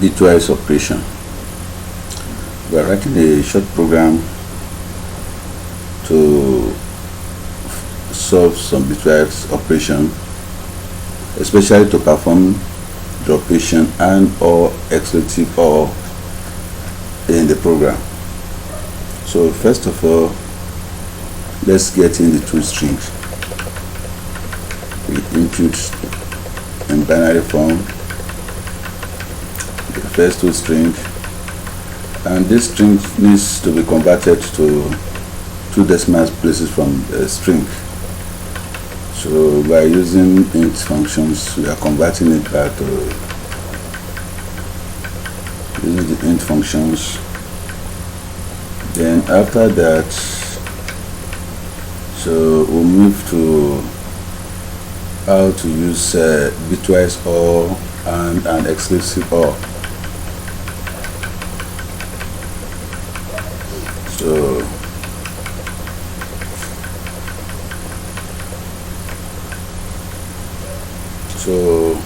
bitwise operation. We are writing a short program to solve some bitwise operation, especially to perform the operation and or exclusive OR in the program. So first of all, let's get in the two strings. We input in binary form the first two strings, and this string needs to be converted to two decimal places from the string. So by using int functions, we are converting it back to using the int functions. Then after that, so we'll move to how to use bitwise OR and an exclusive OR. So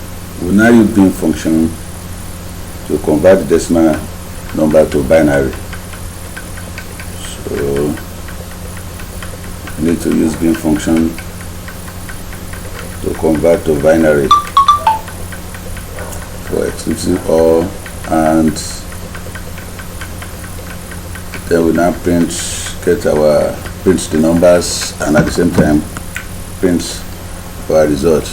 we now use bin function to convert the decimal number to binary. So we need to use bin function to convert to binary for exclusive OR, and then we now print the numbers, and at the same time print our result,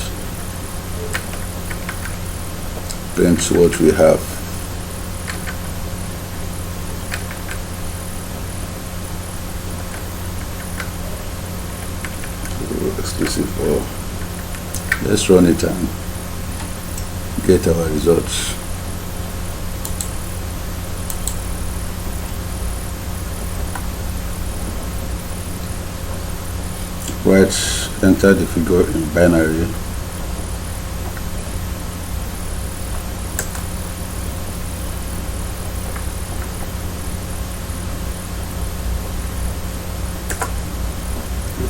print what we have. So exclusive OR. Let's run it and get our results. Let's enter the figure in binary.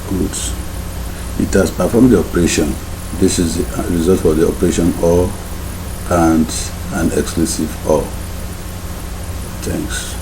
Good. It has performed the operation. This is the result for the operation OR and an exclusive OR. Thanks.